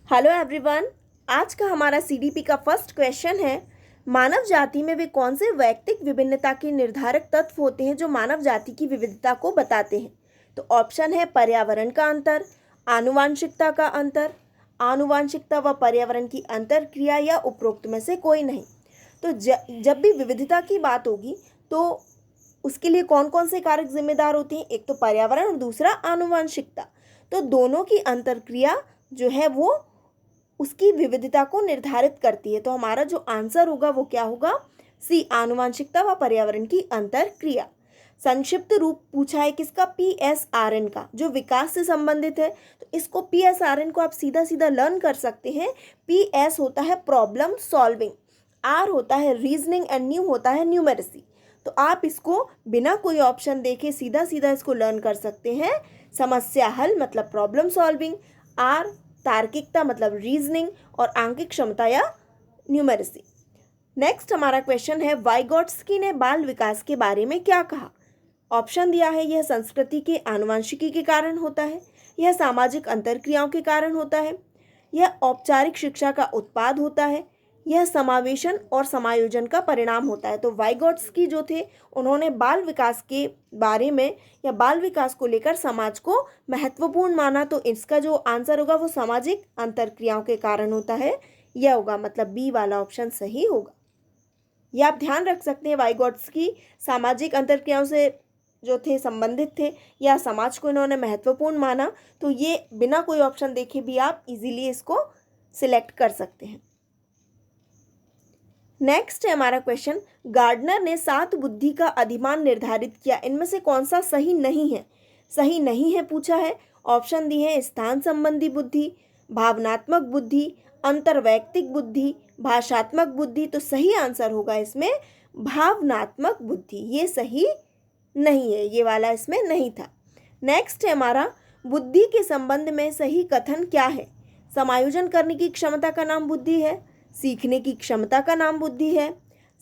Hello everyone. आज का हमारा सीडीपी का फर्स्ट क्वेश्चन है, मानव जाति में वे कौन से वैयक्तिक विभिन्नता के निर्धारक तत्व होते हैं जो मानव जाति की विविधता को बताते हैं। तो ऑप्शन है पर्यावरण का अंतर, आनुवांशिकता का अंतर, आनुवांशिकता व पर्यावरण की अंतरक्रिया या उपरोक्त में से कोई नहीं। तो जब भी विविधता की बात होगी तो उसके लिए कौन कौन से कारक जिम्मेदार होते हैं, एक तो पर्यावरण और दूसरा आनुवांशिकता। तो दोनों की अंतरक्रिया जो है वो उसकी विविधता को निर्धारित करती है। तो हमारा जो आंसर होगा वो क्या होगा, सी, आनुवांशिकता व पर्यावरण की अंतरक्रिया। संक्षिप्त रूप पूछा है किसका, PSRN का, जो विकास से संबंधित है। तो इसको PSRN को आप सीधा सीधा लर्न कर सकते हैं। PS होता है प्रॉब्लम सॉल्विंग, R होता है रीजनिंग एंड न्यू होता है न्यूमेरेसी। तो आप इसको बिना कोई ऑप्शन देखे सीधा सीधा इसको लर्न कर सकते हैं। समस्या हल मतलब प्रॉब्लम सॉल्विंग, R तार्किकता मतलब रीजनिंग और आंकिक क्षमता या न्यूमेरेसी। नेक्स्ट हमारा क्वेश्चन है, वाइगोट्स्की ने बाल विकास के बारे में क्या कहा। ऑप्शन दिया है, यह संस्कृति के आनुवंशिकी के कारण होता है, यह सामाजिक अंतरक्रियाओं के कारण होता है, यह औपचारिक शिक्षा का उत्पाद होता है, यह समावेशन और समायोजन का परिणाम होता है। तो वाइगोट्स्की जो थे उन्होंने बाल विकास के बारे में या बाल विकास को लेकर समाज को महत्वपूर्ण माना। तो इसका जो आंसर होगा वो सामाजिक अंतरक्रियाओं के कारण होता है, यह होगा, मतलब बी वाला ऑप्शन सही होगा। यह आप ध्यान रख सकते हैं, वाइगोट्स्की सामाजिक अंतरक्रियाओं से जो थे संबंधित थे या समाज को इन्होंने महत्वपूर्ण माना। तो ये बिना कोई ऑप्शन देखे भी आप इजीली इसको सिलेक्ट कर सकते हैं। नेक्स्ट है हमारा क्वेश्चन, गार्डनर ने 7 बुद्धि का अधिमान निर्धारित किया, इनमें से कौन सा सही नहीं है। सही नहीं है पूछा है, ऑप्शन दी है स्थान संबंधी बुद्धि, भावनात्मक बुद्धि, अंतर्वैयक्तिक बुद्धि, भाषात्मक बुद्धि। तो सही आंसर होगा इसमें भावनात्मक बुद्धि, ये सही नहीं है, ये वाला इसमें नहीं था। नेक्स्ट है हमारा, बुद्धि के संबंध में सही कथन क्या है। समायोजन करने की क्षमता का नाम बुद्धि है, सीखने की क्षमता का नाम बुद्धि है,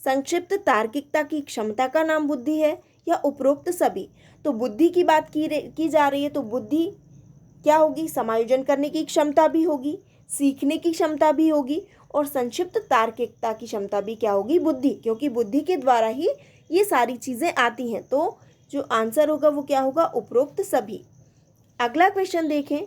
संक्षिप्त तार्किकता की क्षमता का नाम बुद्धि है, या उपरोक्त सभी। तो बुद्धि की बात की जा रही है, तो बुद्धि क्या होगी, समायोजन करने की क्षमता भी होगी, सीखने की क्षमता भी होगी और संक्षिप्त तार्किकता की क्षमता भी क्या होगी, बुद्धि, क्योंकि बुद्धि के द्वारा ही ये सारी चीज़ें आती हैं। तो जो आंसर होगा वो क्या होगा, उपरोक्त सभी। अगला क्वेश्चन देखें,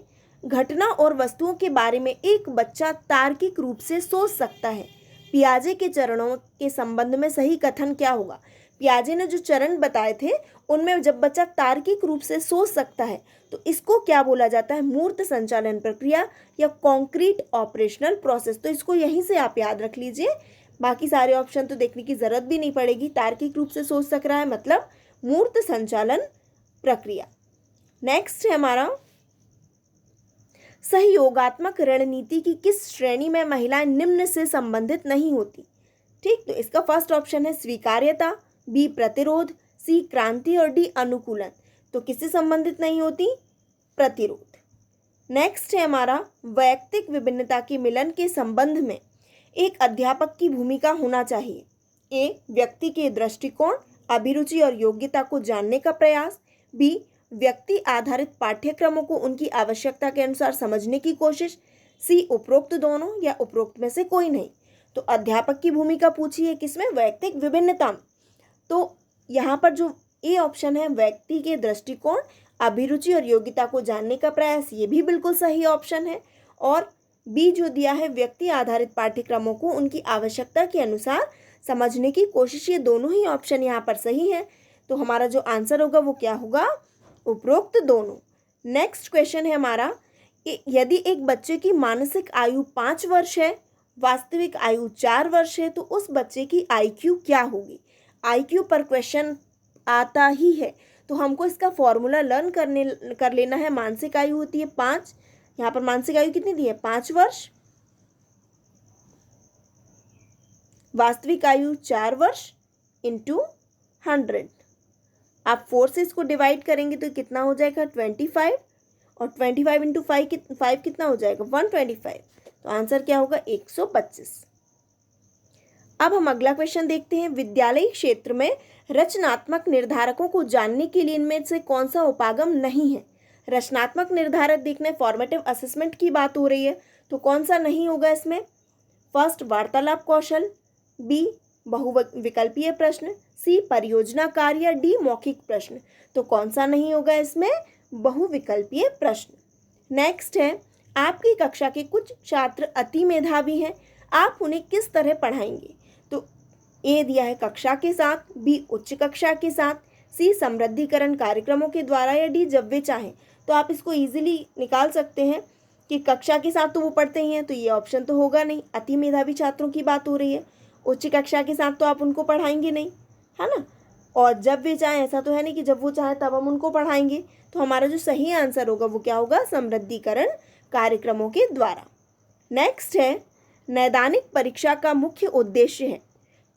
घटना और वस्तुओं के बारे में एक बच्चा तार्किक रूप से सोच सकता है, पियाजे के चरणों के संबंध में सही कथन क्या होगा। पियाजे ने जो चरण बताए थे उनमें जब बच्चा तार्किक रूप से सोच सकता है तो इसको क्या बोला जाता है, मूर्त संचालन प्रक्रिया या कॉन्क्रीट ऑपरेशनल प्रोसेस। तो इसको यहीं से आप याद रख लीजिए, बाकी सारे ऑप्शन तो देखने की जरूरत भी नहीं पड़ेगी। तार्किक रूप से सोच सक रहा है मतलब मूर्त संचालन प्रक्रिया। नेक्स्ट है हमारा, सहयोगात्मक रणनीति की किस श्रेणी में महिलाएं निम्न से संबंधित नहीं होती। ठीक, तो इसका फर्स्ट ऑप्शन है स्वीकार्यता, बी प्रतिरोध, सी क्रांति और डी अनुकूलन। तो किससे संबंधित नहीं होती, प्रतिरोध। नेक्स्ट है हमारा, वैयक्तिक विभिन्नता के मिलन के संबंध में एक अध्यापक की भूमिका होना चाहिए। ए, व्यक्ति के दृष्टिकोण, अभिरुचि और योग्यता को जानने का प्रयास, बी, व्यक्ति आधारित पाठ्यक्रमों को उनकी आवश्यकता के अनुसार समझने की कोशिश, सी, उपरोक्त दोनों या उपरोक्त में से कोई नहीं। तो अध्यापक की भूमिका पूछी है किसमें, वैयक्तिक विभिन्नता। तो यहाँ पर जो ए ऑप्शन है, व्यक्ति के दृष्टिकोण, अभिरुचि और योग्यता को जानने का प्रयास, ये भी बिल्कुल सही ऑप्शन है। और बी जो दिया है, व्यक्ति आधारित पाठ्यक्रमों को उनकी आवश्यकता के अनुसार समझने की कोशिश, ये दोनों ही ऑप्शन यहाँ पर सही है। तो हमारा जो आंसर होगा वो क्या होगा, उपरोक्त दोनों। नेक्स्ट क्वेश्चन है हमारा, यदि एक बच्चे की मानसिक आयु 5 वर्ष है, वास्तविक आयु 4 वर्ष है, तो उस बच्चे की IQ क्या होगी। IQ पर क्वेश्चन आता ही है तो हमको इसका फॉर्मूला लर्न कर लेना है। मानसिक आयु होती है 5, यहाँ पर मानसिक आयु कितनी दी है, 5 वर्ष, वास्तविक आयु 4 वर्ष इंटू 100। आप 4 से इसको डिवाइड करेंगे तो कितना हो जाएगा, 25, और 25 इंटू 5 कितना हो जाएगा, 125। तो आंसर क्या होगा, 125। अब हम अगला क्वेश्चन देखते हैं, विद्यालयी क्षेत्र में रचनात्मक निर्धारकों को जानने के लिए इनमें से कौन सा उपागम नहीं है। रचनात्मक निर्धारक देखने, फॉर्मेटिव असेसमेंट की बात हो रही है, तो कौन सा नहीं होगा इसमें? फर्स्ट, वार्तालाप कौशल, बी, बहुविकल्पीय प्रश्न, सी, परियोजना कार्य, या डी, मौखिक प्रश्न। तो कौन सा नहीं होगा इसमें? बहुविकल्पीय प्रश्न। नेक्स्ट है, आपकी कक्षा के कुछ छात्र अति मेधावी हैं, आप उन्हें किस तरह पढ़ाएंगे? तो ए दिया है कक्षा के साथ, बी, उच्च कक्षा के साथ, सी, समृद्धिकरण कार्यक्रमों के द्वारा, या डी, जब वे चाहें। तो आप इसको इजीली निकाल सकते हैं कि कक्षा के साथ तो वो पढ़ते ही हैं, तो ये ऑप्शन तो होगा नहीं, अति मेधावी छात्रों की बात हो रही है। उच्च कक्षा के साथ तो आप उनको पढ़ाएंगे नहीं, है ना। और जब वे चाहें, ऐसा तो है नहीं कि जब वो चाहे तब हम उनको पढ़ाएंगे। तो हमारा जो सही आंसर होगा वो क्या होगा? समृद्धिकरण कार्यक्रमों के द्वारा। नेक्स्ट है, नैदानिक परीक्षा का मुख्य उद्देश्य है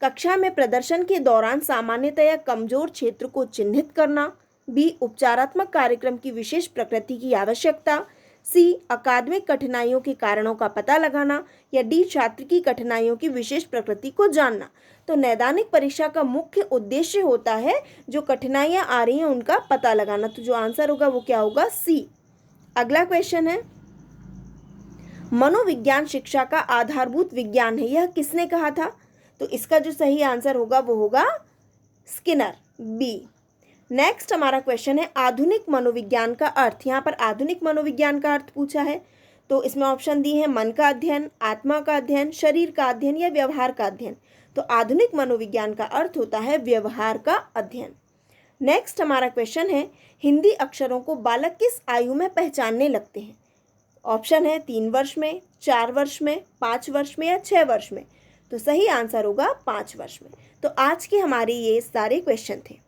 कक्षा में प्रदर्शन के दौरान सामान्यतया कमजोर क्षेत्र को चिन्हित करना, बी, उपचारात्मक कार्यक्रम की विशेष प्रकृति की आवश्यकता, सी, अकादमिक कठिनाइयों के कारणों का पता लगाना, या डी, छात्र की कठिनाइयों की विशेष प्रकृति को जानना। तो नैदानिक परीक्षा का मुख्य उद्देश्य होता है जो कठिनाइयां आ रही हैं उनका पता लगाना। तो जो आंसर होगा वो क्या होगा? सी। अगला क्वेश्चन है, मनोविज्ञान शिक्षा का आधारभूत विज्ञान है, यह किसने कहा था? तो इसका जो सही आंसर होगा वो होगा स्किनर, बी। नेक्स्ट हमारा क्वेश्चन है, आधुनिक मनोविज्ञान का अर्थ। यहाँ पर आधुनिक मनोविज्ञान का अर्थ पूछा है, तो इसमें ऑप्शन दी है मन का अध्ययन, आत्मा का अध्ययन, शरीर का अध्ययन, या व्यवहार का अध्ययन। तो आधुनिक मनोविज्ञान का अर्थ होता है व्यवहार का अध्ययन। नेक्स्ट हमारा क्वेश्चन है, हिंदी अक्षरों को बालक किस आयु में पहचानने लगते हैं? ऑप्शन है 3 वर्ष में, 4 वर्ष में, 5 वर्ष में, या 6 वर्ष में। तो सही आंसर होगा 5 वर्ष में। तो आज के हमारे ये सारे क्वेश्चन थे।